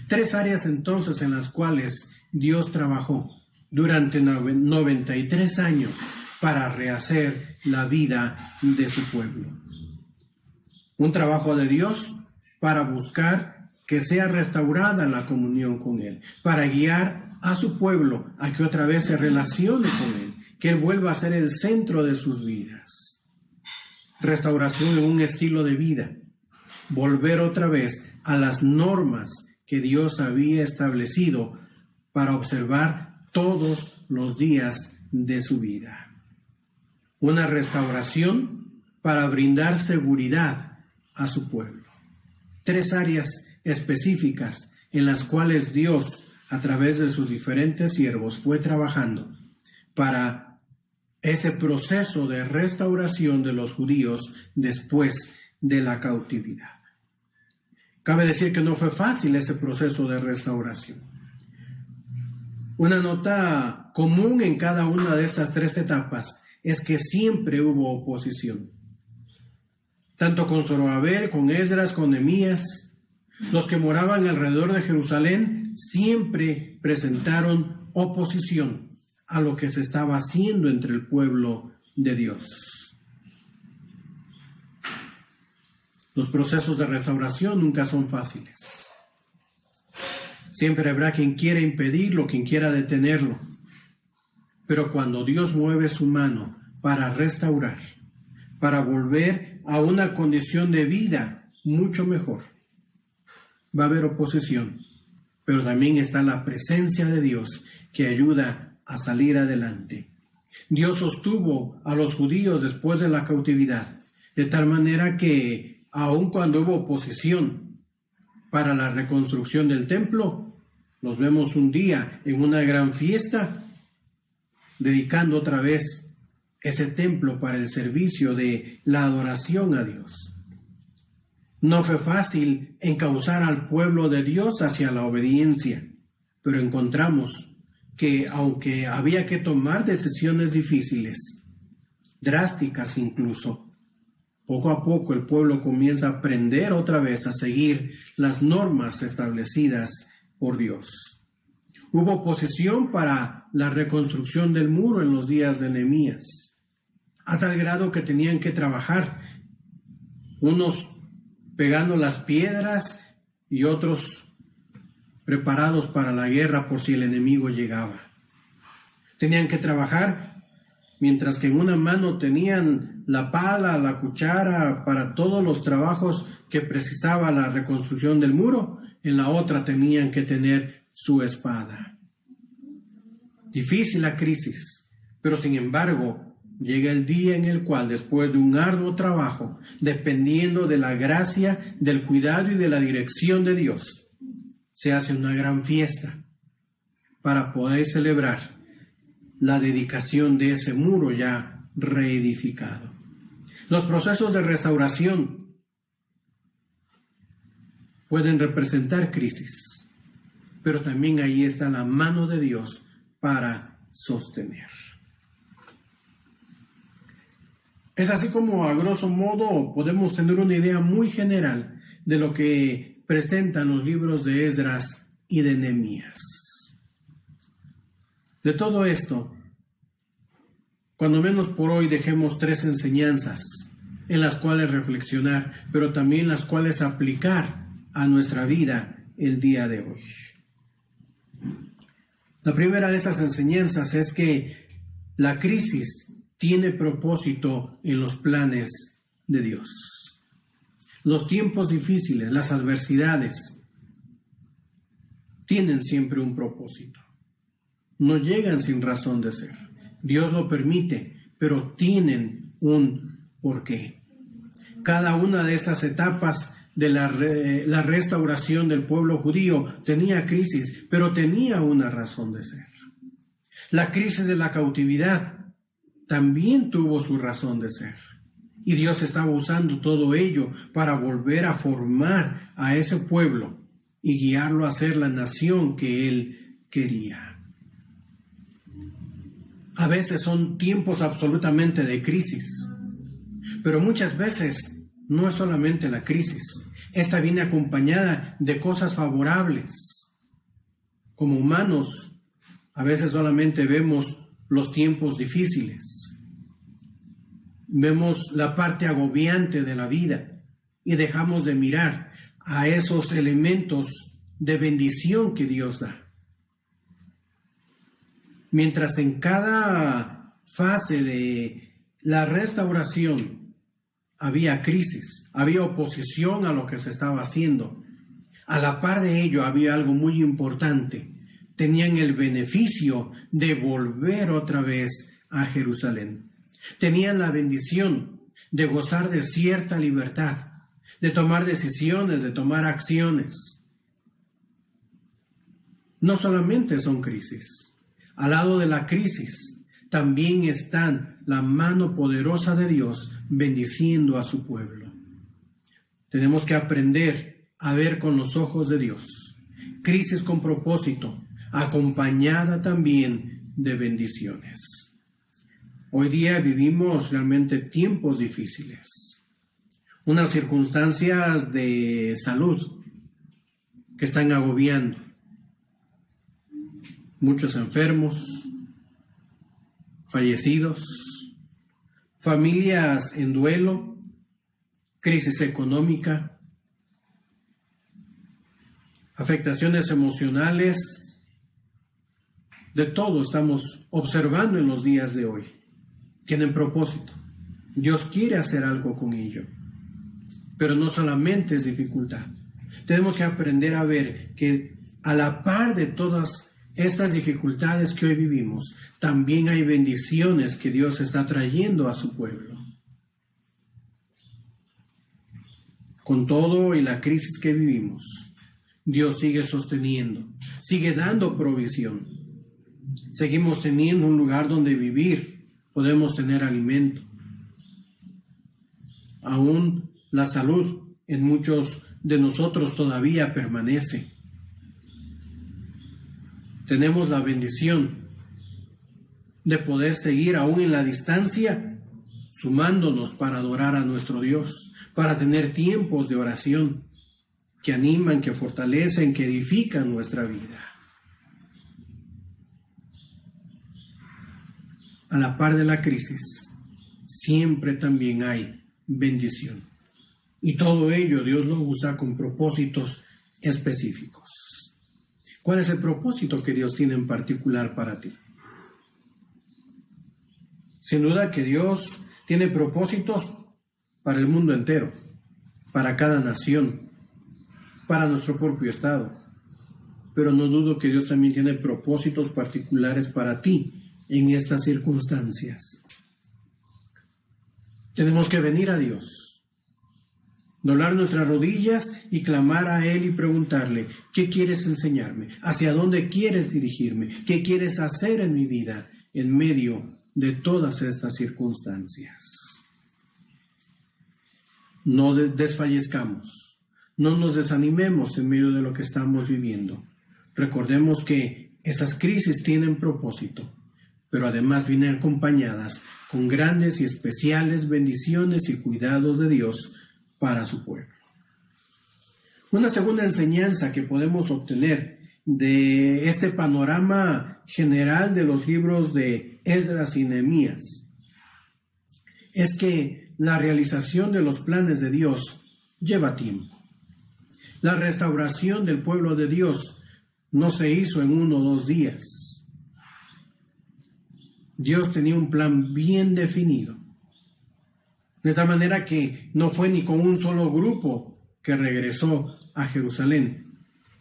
Tres áreas entonces en las cuales Dios trabajó durante 93 años para rehacer la vida de su pueblo. Un trabajo de Dios para buscar que sea restaurada la comunión con Él, para guiar a su pueblo a que otra vez se relacione con Él, que Él vuelva a ser el centro de sus vidas. Restauración en un estilo de vida, volver otra vez a las normas que Dios había establecido para observar todos los días de su vida. Una restauración para brindar seguridad a su pueblo. Tres áreas específicas en las cuales Dios, a través de sus diferentes siervos, fue trabajando para ese proceso de restauración de los judíos después de la cautividad. Cabe decir que no fue fácil ese proceso de restauración. Una nota común en cada una de esas tres etapas es que siempre hubo oposición. Tanto con Zorobabel, con Esdras, con Nehemías, los que moraban alrededor de Jerusalén siempre presentaron oposición a lo que se estaba haciendo entre el pueblo de Dios. Los procesos de restauración nunca son fáciles. Siempre habrá quien quiera impedirlo, quien quiera detenerlo. Pero cuando Dios mueve su mano para restaurar, para volver a una condición de vida mucho mejor, va a haber oposición, pero también está la presencia de Dios que ayuda a salir adelante. Dios sostuvo a los judíos después de la cautividad, de tal manera que aun cuando hubo oposición para la reconstrucción del templo, los vemos un día en una gran fiesta, dedicando otra vez ese templo para el servicio de la adoración a Dios. No fue fácil encauzar al pueblo de Dios hacia la obediencia, pero encontramos que aunque había que tomar decisiones difíciles, drásticas incluso, Poco a poco el pueblo comienza a aprender otra vez a seguir las normas establecidas por Dios. Hubo oposición para la reconstrucción del muro en los días de Nehemías, a tal grado que tenían que trabajar, unos pegando las piedras y otros preparados para la guerra por si el enemigo llegaba. Tenían que trabajar, mientras que en una mano tenían la pala, la cuchara para todos los trabajos que precisaba la reconstrucción del muro, en la otra tenían que tener su espada. Difícil la crisis, pero sin embargo, llega el día en el cual, después de un arduo trabajo, dependiendo de la gracia, del cuidado y de la dirección de Dios, se hace una gran fiesta para poder celebrar la dedicación de ese muro ya reedificado. Los procesos de restauración pueden representar crisis, pero también ahí está la mano de Dios para sostener. Es así como, a grosso modo, podemos tener una idea muy general de lo que presentan los libros de Esdras y de Nehemías. De todo esto, cuando menos por hoy dejemos 3 enseñanzas en las cuales reflexionar, pero también las cuales aplicar a nuestra vida el día de hoy. La primera de esas enseñanzas es que la crisis tiene propósito en los planes de Dios. Los tiempos difíciles, las adversidades, tienen siempre un propósito. No llegan sin razón de ser. Dios lo permite, pero tienen un porqué. Cada una de estas etapas de la restauración del pueblo judío tenía crisis, pero tenía una razón de ser. La crisis de la cautividad también tuvo su razón de ser. Y Dios estaba usando todo ello para volver a formar a ese pueblo y guiarlo a ser la nación que Él quería. A veces son tiempos absolutamente de crisis, pero muchas veces no es solamente la crisis. Esta viene acompañada de cosas favorables. Como humanos, a veces solamente vemos los tiempos difíciles. Vemos la parte agobiante de la vida y dejamos de mirar a esos elementos de bendición que Dios da. Mientras en cada fase de la restauración había crisis, había oposición a lo que se estaba haciendo, a la par de ello había algo muy importante. Tenían el beneficio de volver otra vez a Jerusalén. Tenían la bendición de gozar de cierta libertad, de tomar decisiones, de tomar acciones. No solamente son crisis. Al lado de la crisis también está la mano poderosa de Dios bendiciendo a su pueblo. Tenemos que aprender a ver con los ojos de Dios. Crisis con propósito, acompañada también de bendiciones. Hoy día vivimos realmente tiempos difíciles, unas circunstancias de salud que están agobiando, muchos enfermos, fallecidos, familias en duelo, crisis económica, afectaciones emocionales. De todo estamos observando en los días de hoy. Tienen propósito. Dios quiere hacer algo con ello. Pero no solamente es dificultad. Tenemos que aprender a ver que a la par de todas estas dificultades que hoy vivimos, también hay bendiciones que Dios está trayendo a su pueblo. Con todo y la crisis que vivimos, Dios sigue sosteniendo, sigue dando provisión. Seguimos teniendo un lugar donde vivir, podemos tener alimento. Aún la salud en muchos de nosotros todavía permanece. Tenemos la bendición de poder seguir aún en la distancia sumándonos para adorar a nuestro Dios, para tener tiempos de oración que animan, que fortalecen, que edifican nuestra vida. A la par de la crisis, siempre también hay bendición. Y todo ello Dios lo usa con propósitos específicos. ¿Cuál es el propósito que Dios tiene en particular para ti? Sin duda que Dios tiene propósitos para el mundo entero, para cada nación, para nuestro propio estado. Pero no dudo que Dios también tiene propósitos particulares para ti en estas circunstancias. Tenemos que venir a Dios, doblar nuestras rodillas y clamar a Él y preguntarle: ¿qué quieres enseñarme? ¿Hacia dónde quieres dirigirme? ¿Qué quieres hacer en mi vida en medio de todas estas circunstancias? No desfallezcamos, no nos desanimemos en medio de lo que estamos viviendo. Recordemos que esas crisis tienen propósito, pero además vienen acompañadas con grandes y especiales bendiciones y cuidados de Dios para su pueblo. Una segunda enseñanza que podemos obtener de este panorama general de los libros de Esdras y Nehemías es que la realización de los planes de Dios lleva tiempo. La restauración del pueblo de Dios no se hizo en 1 o 2 días. Dios tenía un plan bien definido, de tal manera que no fue ni con un solo grupo que regresó a Jerusalén.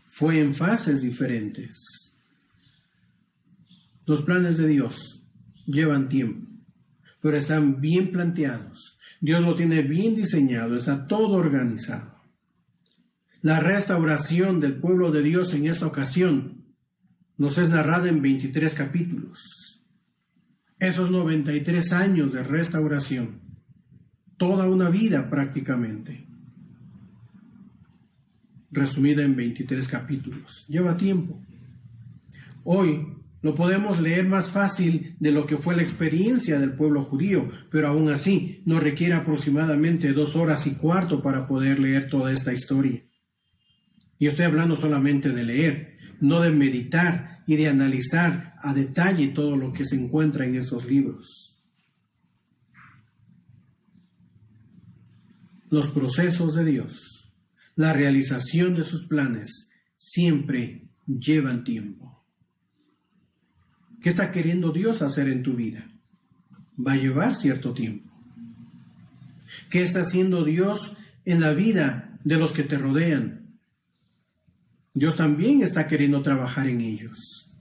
Fue en fases diferentes. Los planes de Dios llevan tiempo, pero están bien planteados. Dios lo tiene bien diseñado, está todo organizado. La restauración del pueblo de Dios en esta ocasión nos es narrada en 23 capítulos. Esos 93 años de restauración, toda una vida prácticamente, resumida en 23 capítulos. Lleva tiempo. Hoy lo podemos leer más fácil de lo que fue la experiencia del pueblo judío, pero aún así nos requiere aproximadamente 2 horas y cuarto para poder leer toda esta historia. Y estoy hablando solamente de leer, no de meditar y de analizar a detalle todo lo que se encuentra en estos libros. Los procesos de Dios, la realización de sus planes, siempre llevan tiempo. ¿Qué está queriendo Dios hacer en tu vida? Va a llevar cierto tiempo. ¿Qué está haciendo Dios en la vida de los que te rodean? Dios también está queriendo trabajar en ellos.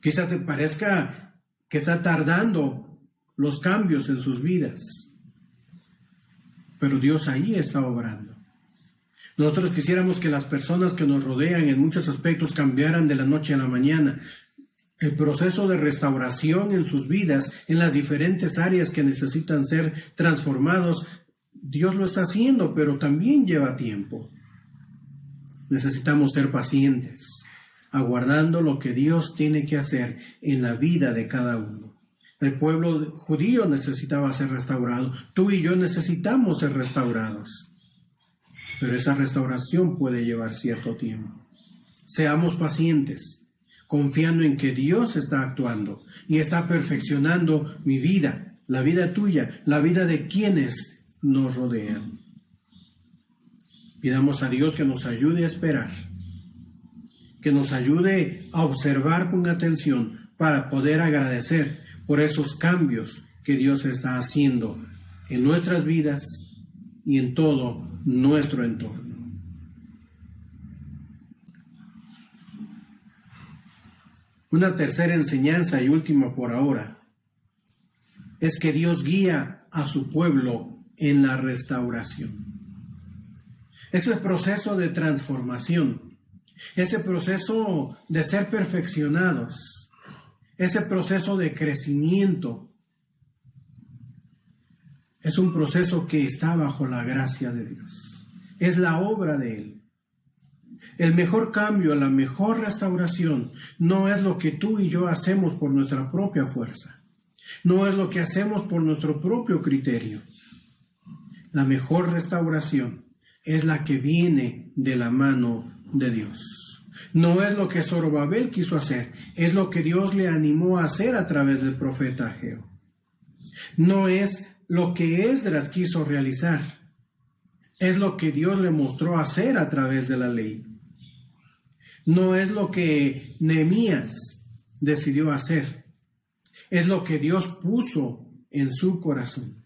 Quizás te parezca que está tardando los cambios en sus vidas, pero Dios ahí está obrando. Nosotros quisiéramos que las personas que nos rodean en muchos aspectos cambiaran de la noche a la mañana. El proceso de restauración en sus vidas, en las diferentes áreas que necesitan ser transformados, Dios lo está haciendo, pero también lleva tiempo. Necesitamos ser pacientes, aguardando lo que Dios tiene que hacer en la vida de cada uno. El pueblo judío necesitaba ser restaurado. Tú y yo necesitamos ser restaurados. Pero esa restauración puede llevar cierto tiempo. Seamos pacientes, confiando en que Dios está actuando y está perfeccionando mi vida, la vida tuya, la vida de quienes nos rodean. Pidamos a Dios que nos ayude a esperar, que nos ayude a observar con atención para poder agradecer por esos cambios que Dios está haciendo en nuestras vidas y en todo nuestro entorno. Una tercera enseñanza y última por ahora es que Dios guía a su pueblo en la restauración. Ese proceso de transformación, ese proceso de ser perfeccionados, ese proceso de crecimiento, es un proceso que está bajo la gracia de Dios. Es la obra de Él. El mejor cambio, la mejor restauración, no es lo que tú y yo hacemos por nuestra propia fuerza. No es lo que hacemos por nuestro propio criterio. La mejor restauración es la que viene de la mano de Dios. No es lo que Zorobabel quiso hacer, es lo que Dios le animó a hacer a través del profeta Ageo. No es lo que Esdras quiso realizar, es lo que Dios le mostró hacer a través de la ley. No es lo que Nehemías decidió hacer, es lo que Dios puso en su corazón.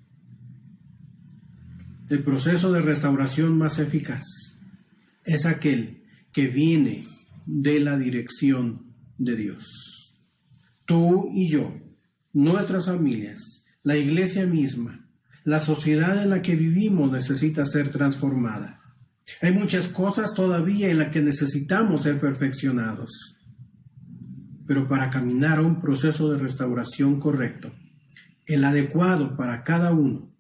El proceso de restauración más eficaz es aquel que viene de la dirección de Dios. Tú y yo, nuestras familias, la iglesia misma, la sociedad en la que vivimos necesita ser transformada. Hay muchas cosas todavía en las que necesitamos ser perfeccionados. Pero para caminar a un proceso de restauración correcto, el adecuado para cada uno,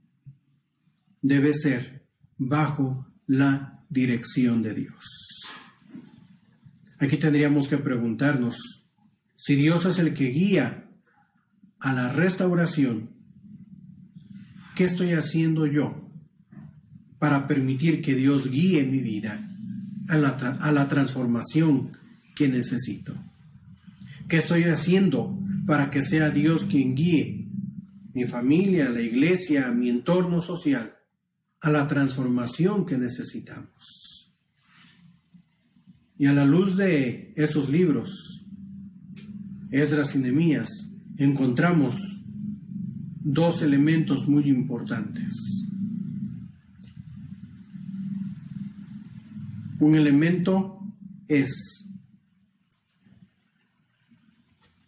debe ser bajo la dirección de Dios. Aquí tendríamos que preguntarnos, si Dios es el que guía a la restauración, ¿qué estoy haciendo yo para permitir que Dios guíe mi vida a la transformación que necesito? ¿Qué estoy haciendo para que sea Dios quien guíe mi familia, la iglesia, mi entorno social a la transformación que necesitamos? Y a la luz de esos libros, Esdras y Nehemías, encontramos dos elementos muy importantes. Un elemento es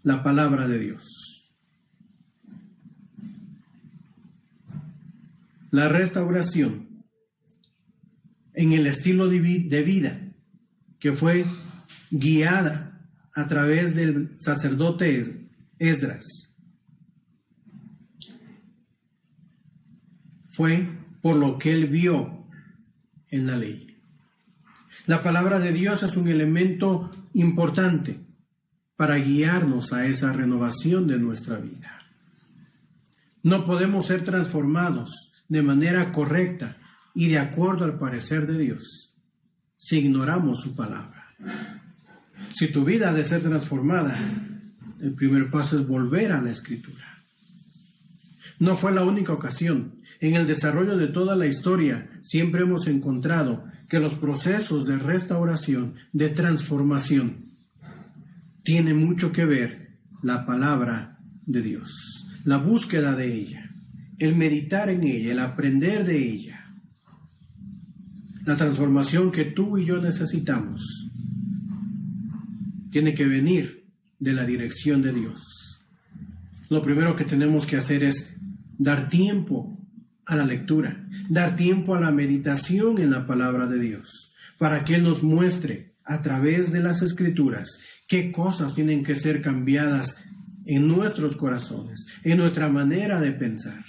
la palabra de Dios. La restauración en el estilo de vida que fue guiada a través del sacerdote Esdras fue por lo que él vio en la ley. La palabra de Dios es un elemento importante para guiarnos a esa renovación de nuestra vida. No podemos ser transformados de manera correcta y de acuerdo al parecer de Dios si ignoramos su palabra. Si tu vida ha de ser transformada, el primer paso es volver a la Escritura. No fue la única ocasión. En el desarrollo de toda la historia siempre hemos encontrado que los procesos de restauración, de transformación, tiene mucho que ver la palabra de Dios, la búsqueda de ella, el meditar en ella, el aprender de ella. La transformación que tú y yo necesitamos tiene que venir de la dirección de Dios. Lo primero que tenemos que hacer es dar tiempo a la lectura, dar tiempo a la meditación en la palabra de Dios, para que Él nos muestre a través de las Escrituras qué cosas tienen que ser cambiadas en nuestros corazones, en nuestra manera de pensar.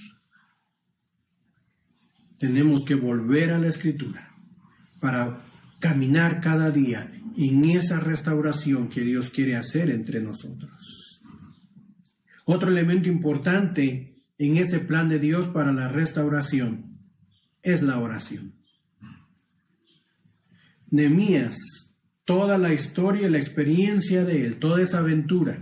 Tenemos que volver a la Escritura para caminar cada día en esa restauración que Dios quiere hacer entre nosotros. Otro elemento importante en ese plan de Dios para la restauración es la oración. Nehemías, toda la historia y la experiencia de él, toda esa aventura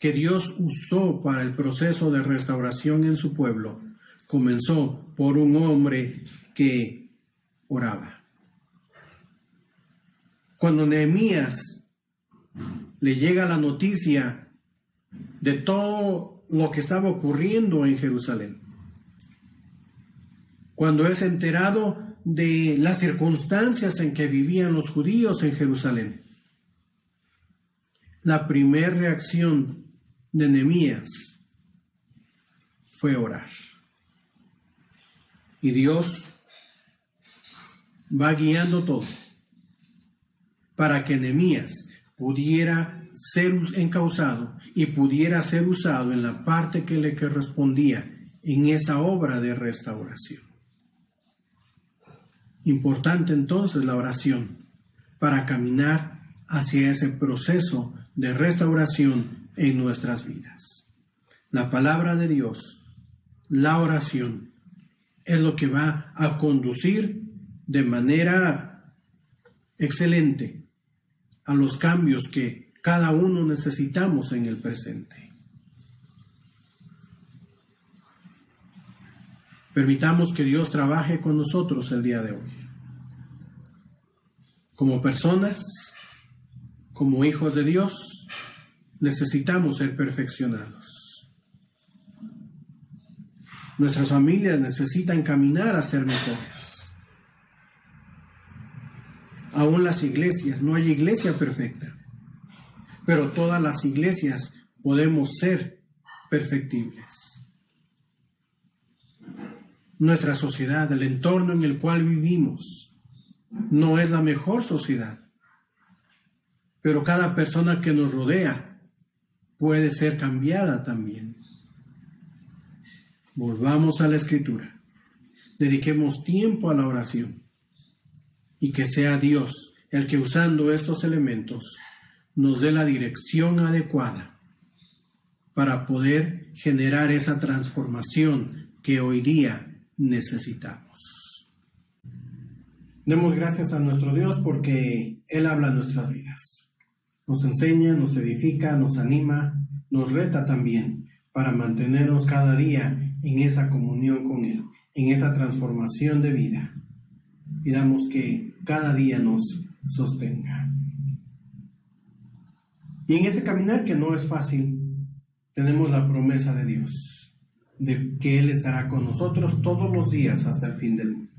que Dios usó para el proceso de restauración en su pueblo, comenzó por un hombre que oraba. Cuando Nehemías le llega la noticia de todo lo que estaba ocurriendo en Jerusalén, cuando es enterado de las circunstancias en que vivían los judíos en Jerusalén, la primera reacción de Nehemías fue orar. Y Dios va guiando todo para que Nehemías pudiera ser encauzado y pudiera ser usado en la parte que le correspondía en esa obra de restauración. Importante entonces la oración para caminar hacia ese proceso de restauración en nuestras vidas. La palabra de Dios, la oración, es lo que va a conducir de manera excelente a los cambios que cada uno necesitamos en el presente. Permitamos que Dios trabaje con nosotros el día de hoy. Como personas, como hijos de Dios, necesitamos ser perfeccionados. Nuestras familias necesitan caminar a ser mejores. Aún las iglesias, no hay iglesia perfecta, pero todas las iglesias podemos ser perfectibles. Nuestra sociedad, el entorno en el cual vivimos, no es la mejor sociedad, pero cada persona que nos rodea puede ser cambiada también. Volvamos a la Escritura, dediquemos tiempo a la oración y que sea Dios el que, usando estos elementos, nos dé la dirección adecuada para poder generar esa transformación que hoy día necesitamos. Demos gracias a nuestro Dios porque Él habla en nuestras vidas. Nos enseña, nos edifica, nos anima, nos reta también para mantenernos cada día en esa comunión con Él, en esa transformación de vida. Pidamos que cada día nos sostenga. Y en ese caminar que no es fácil, tenemos la promesa de Dios, de que Él estará con nosotros todos los días hasta el fin del mundo.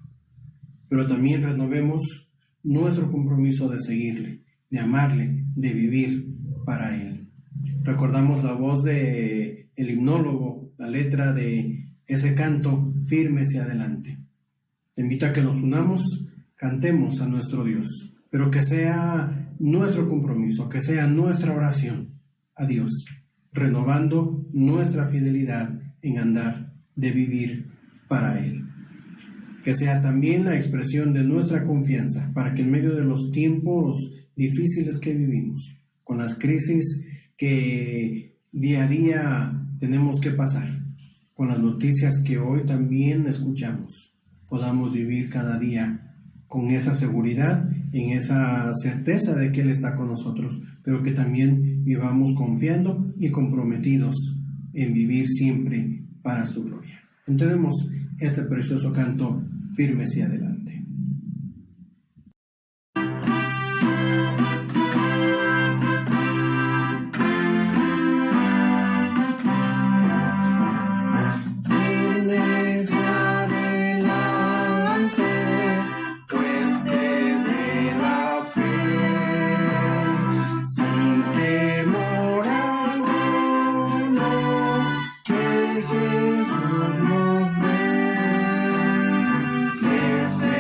Pero también renovemos nuestro compromiso de seguirle, de amarle, de vivir para Él. Recordamos la voz de el himnólogo, la letra de ese canto, Firmes y Adelante. Te invito a que nos unamos, cantemos a nuestro Dios, pero que sea nuestro compromiso, que sea nuestra oración a Dios, renovando nuestra fidelidad en andar, de vivir para Él. Que sea también la expresión de nuestra confianza para que en medio de los tiempos difíciles que vivimos, con las crisis que día a día tenemos que pasar, con las noticias que hoy también escuchamos, podamos vivir cada día con esa seguridad, en esa certeza de que Él está con nosotros, pero que también vivamos confiando y comprometidos en vivir siempre para su gloria. Entendemos ese precioso canto, Firmes y Adelante. Jesús nos ve, que fe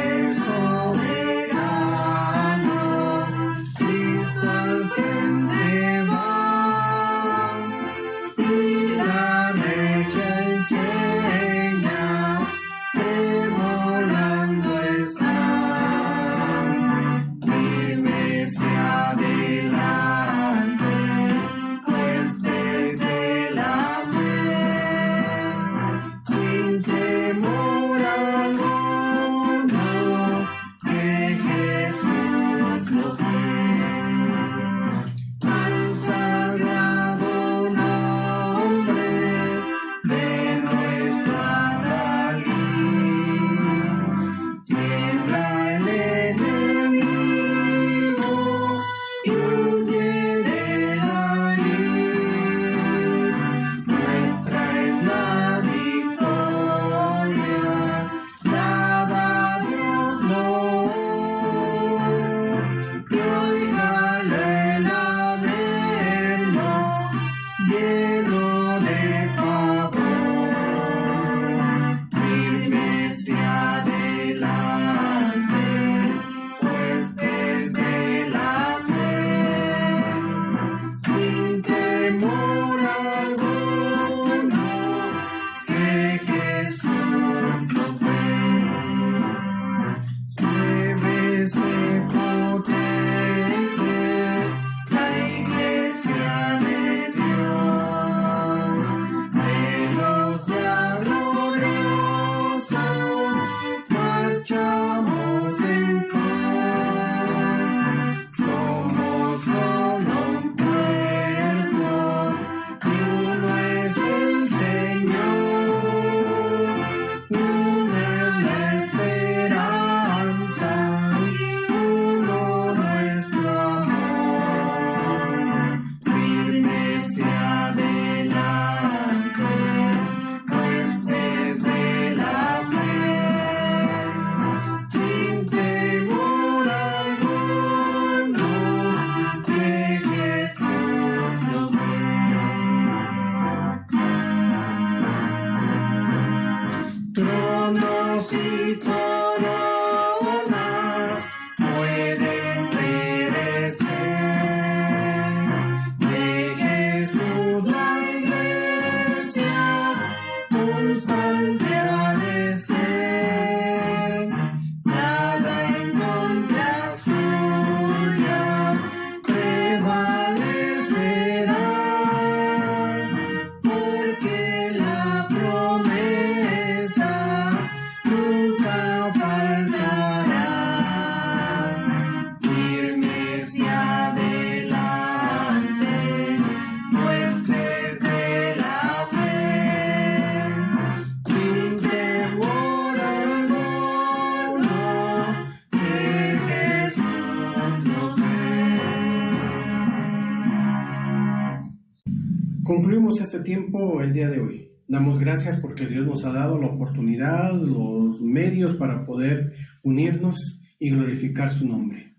Concluimos este tiempo el día de hoy. Damos gracias porque Dios nos ha dado la oportunidad, los medios para poder unirnos y glorificar su nombre.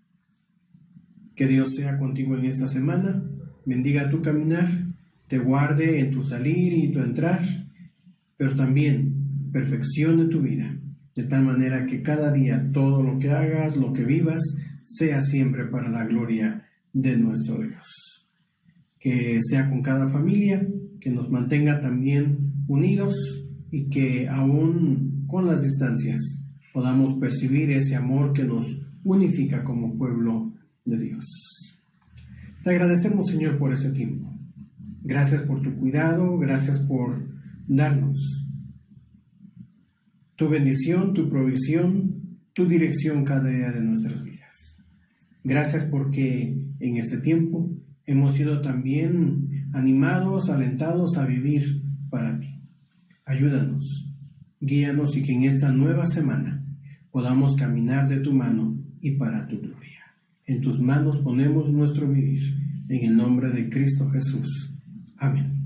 Que Dios sea contigo en esta semana, bendiga tu caminar, te guarde en tu salir y tu entrar, pero también perfeccione tu vida, de tal manera que cada día todo lo que hagas, lo que vivas, sea siempre para la gloria de nuestro Dios. Que sea con cada familia, que nos mantenga también unidos y que aún con las distancias podamos percibir ese amor que nos unifica como pueblo de Dios. Te agradecemos, Señor, por ese tiempo. Gracias por tu cuidado, gracias por darnos tu bendición, tu provisión, tu dirección cada día de nuestras vidas. Gracias porque en este tiempo hemos sido también animados, alentados a vivir para ti. Ayúdanos, guíanos y que en esta nueva semana podamos caminar de tu mano y para tu gloria. En tus manos ponemos nuestro vivir, en el nombre de Cristo Jesús. Amén.